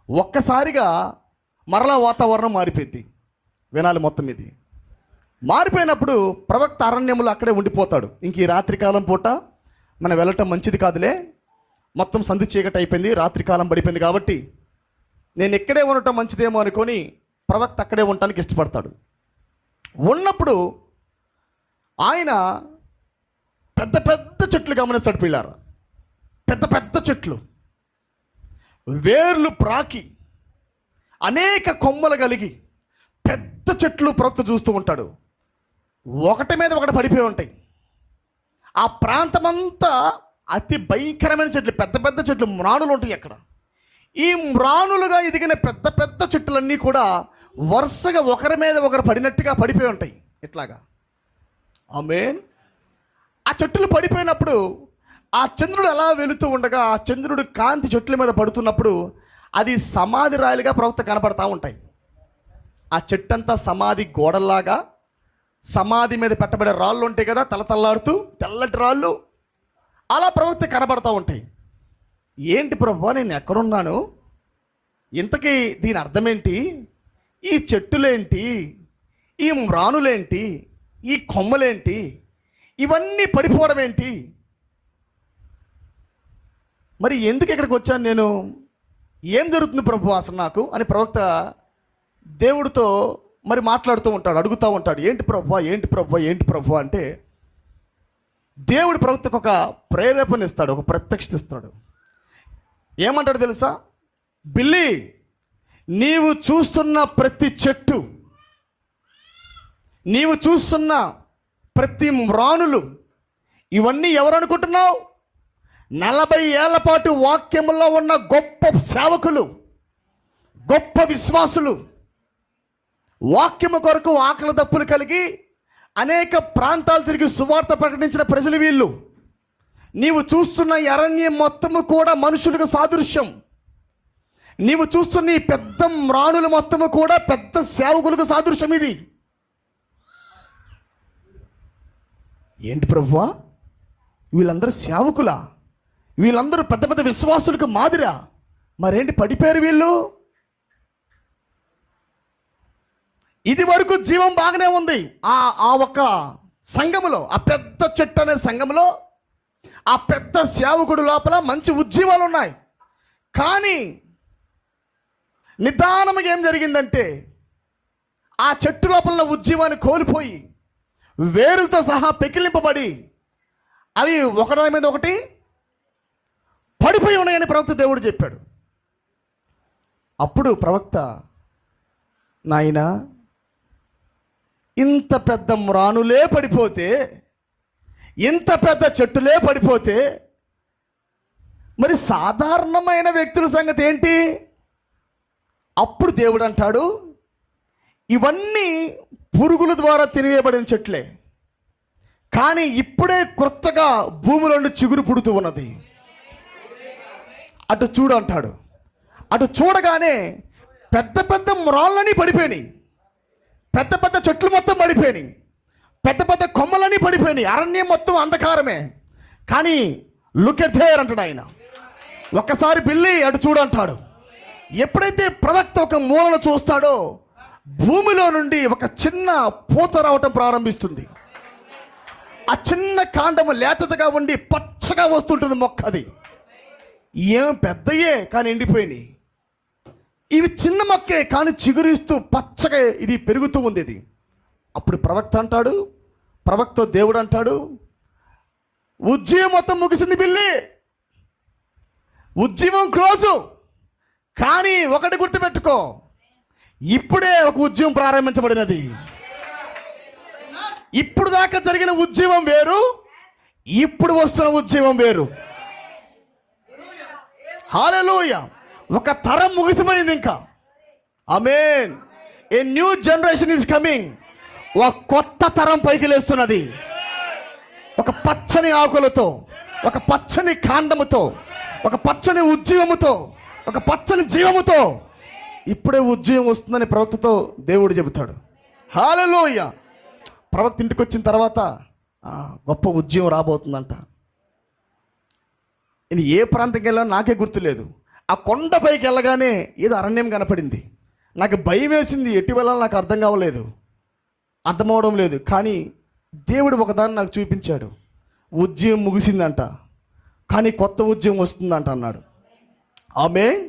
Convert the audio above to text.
ఒక్కసారిగా మరలా వాతావరణం మారిపోయింది. వినాలి మొత్తం ఇది. మారిపోయినప్పుడు ప్రవక్త అరణ్యములో అక్కడే ఉండిపోతాడు. ఇంక ఈ రాత్రికాలం పూట మనం వెళ్ళటం మంచిది కాదులే, మొత్తం సంధి చీకటి అయిపోయింది, రాత్రికాలం పడిపోయింది కాబట్టి నేను ఇక్కడే ఉండటం మంచిదేమో అనుకొని ప్రవక్త అక్కడే ఉండటానికి ఇష్టపడతాడు. ఉన్నప్పుడు ఆయన పెద్ద పెద్ద చెట్లు గమనిస్తాడు. పిల్లారు, పెద్ద పెద్ద చెట్లు, వేర్లు ప్రాకి అనేక కొమ్మలు కలిగి పెద్ద చెట్లు ప్రవక్త చూస్తూ ఉంటాడు. ఒకటి మీద ఒకటి పడిపోయి ఉంటాయి. ఆ ప్రాంతమంతా అతి భయంకరమైన చెట్లు, పెద్ద పెద్ద చెట్లు, మ్రాణులు ఉంటాయి అక్కడ. ఈ మ్రాణులుగా ఎదిగిన పెద్ద పెద్ద చెట్లన్నీ కూడా వరుసగా ఒకరి మీద ఒకరు పడినట్టుగా పడిపోయి ఉంటాయి ఇట్లాగా. ఆమేన్. ఆ చెట్లు పడిపోయినప్పుడు ఆ చంద్రుడు అలా వెళుతూ ఉండగా ఆ చంద్రుడు కాంతి చెట్ల మీద పడుతున్నప్పుడు అది సమాధి రాయిలుగా ప్రవక్త కనపడతా ఉంటాయి. ఆ చెట్టంతా సమాధి గోడల్లాగా, సమాధి మీద పెట్టబడే రాళ్ళు ఉంటాయి కదా, తలతల్లాడుతూ తెల్లటి రాళ్ళు, అలా ప్రవక్త కనబడతా ఉంటాయి. ఏంటి ప్రభువా, నేను ఎక్కడున్నాను? ఇంతకీ దీని అర్థమేంటి? ఈ చెట్టులేంటి, ఈ మ్రాణులేంటి, ఈ కొమ్మలేంటి, ఇవన్నీ పడిపోవడం ఏంటి? మరి ఎందుకు ఇక్కడికి వచ్చాను నేను? ఏం జరుగుతుంది ప్రభు అసలు నాకు అని ప్రవక్త దేవుడితో మరి మాట్లాడుతూ ఉంటాడు, అడుగుతూ ఉంటాడు. ఏంటి ప్రభు, ఏంటి ప్రభు, ఏంటి ప్రభు అంటే దేవుడు ప్రవక్తకు ఒక ప్రేరేపణ ఇస్తాడు, ఒక ప్రత్యక్షత ఇస్తాడు. ఏమంటాడు తెలుసా? బిల్లి, నీవు చూస్తున్న ప్రతి చెట్టు, నీవు చూస్తున్న ప్రతి మ్రాణులు, ఇవన్నీ ఎవరు అనుకుంటున్నావు? 40 ఏళ్ల పాటు వాక్యములో ఉన్న గొప్ప సేవకులు, గొప్ప విశ్వాసులు, వాక్యము కొరకు ఆకలి దప్పులు కలిగి అనేక ప్రాంతాలు తిరిగి సువార్త ప్రకటించిన ప్రజలు వీళ్ళు. నీవు చూస్తున్న ఈ అరణ్యం మొత్తము కూడా మనుషులకు సాదృశ్యం. నీవు చూస్తున్న ఈ పెద్ద మ్రాణులు మొత్తము కూడా పెద్ద సేవకులకు సాదృశ్యం. ఇది ఏంటి ప్రభువా, వీళ్ళందరూ సేవకులా? వీళ్ళందరూ పెద్ద పెద్ద విశ్వాసులకు మాదిరా? మరేంటి పడిపోయారు వీళ్ళు? ఇది వరకు జీవం బాగానే ఉంది ఆ ఒక్క సంఘములో, ఆ పెద్ద చెట్టు అనే సంఘములో, ఆ పెద్ద సేవకుడు లోపల మంచి ఉజ్జీవాలు ఉన్నాయి. కానీ నిదానంగా ఏం జరిగిందంటే ఆ చెట్టు లోపల ఉజ్జీవాన్ని కోల్పోయి వేరులతో సహా పెకిలింపబడి అవి ఒకదాని మీద ఒకటి పడిపోయి ఉన్నాయని ప్రవక్త దేవుడు చెప్పాడు. అప్పుడు ప్రవక్త, నాయనా, ఇంత పెద్ద మ్రాణులే పడిపోతే, ఇంత పెద్ద చెట్టులే పడిపోతే, మరి సాధారణమైన వ్యక్తుల సంగతి ఏంటి? అప్పుడు దేవుడు అంటాడు, ఇవన్నీ పురుగుల ద్వారా తినివేయబడిన చెట్లే, కానీ ఇప్పుడే కొత్తగా భూమిలో నుండి చిగురు పుడుతూ ఉన్నది. అటు చూడు అంటాడు. అటు చూడగానే పెద్ద పెద్ద మ్రాళ్ళన్నీ పడిపోయినాయి, పెద్ద పెద్ద చెట్లు మొత్తం పడిపోయినాయి, పెద్ద పెద్ద కొమ్మలన్నీ పడిపోయినాయి. అరణ్యం మొత్తం అంధకారమే. కానీ లుక్ ఎట్ దేర్ అంటాడు ఆయన. ఒక్కసారి బిల్లి అటు చూడు అంటాడు. ఎప్పుడైతే ప్రవక్త ఒక మూలను చూస్తాడో భూమిలో నుండి ఒక చిన్న పూత రావటం ప్రారంభిస్తుంది. ఆ చిన్న కాండము లేతగా ఉండి పచ్చగా వస్తుంటుంది మొక్క. అది ఏం పెద్దయే కానీ ఎండిపోయినాయి. ఇవి చిన్న మొక్కే కానీ చిగురిస్తూ పచ్చగా ఇది పెరుగుతూ ఉంది. ఇది అప్పుడు ప్రవక్త అంటాడు, ప్రవక్త దేవుడు అంటాడు, ఉజ్జీవం మొత్తం ముగిసింది బిల్లి, ఉజ్జీవం క్లోజు. కానీ ఒకటి గుర్తుపెట్టుకో, ఇప్పుడే ఒక ఉజ్జీవం ప్రారంభించబడినది. ఇప్పుడు దాకా జరిగిన ఉజ్జీవం వేరు, ఇప్పుడు వస్తున్న ఉజ్జీవం వేరు. హల్లెలూయా. ఒక తరం ముగిసిపోయింది ఇంకా. Amen. A new generation is coming. ఒక కొత్త తరం పైకి లేస్తున్నది. ఒక పచ్చని ఆకులతో, ఒక పచ్చని కాండముతో, ఒక పచ్చని ఉజ్జీవముతో, ఒక పచ్చని జీవముతో ఇప్పుడే ఉజ్జీవం వస్తుందని ప్రవక్తతో దేవుడు చెబుతాడు. హల్లెలూయా. ప్రవక్త ఇంటికి వచ్చిన తర్వాత గొప్ప ఉజ్జీవం రాబోతుందంట. ఇది ఏ ప్రాంతంకి వెళ్ళాలో నాకే గుర్తులేదు. ఆ కొండపైకి వెళ్ళగానే ఏదో అరణ్యం కనపడింది. నాకు భయం వేసింది, ఎటు వెళ్ళాలో నాకు అర్థమవడం లేదు. కానీ దేవుడు ఒకదాన్ని నాకు చూపించాడు. ఉద్యమం ముగిసిందంట, కానీ కొత్త ఉద్యమం వస్తుందంట అన్నాడు. ఆమేన్.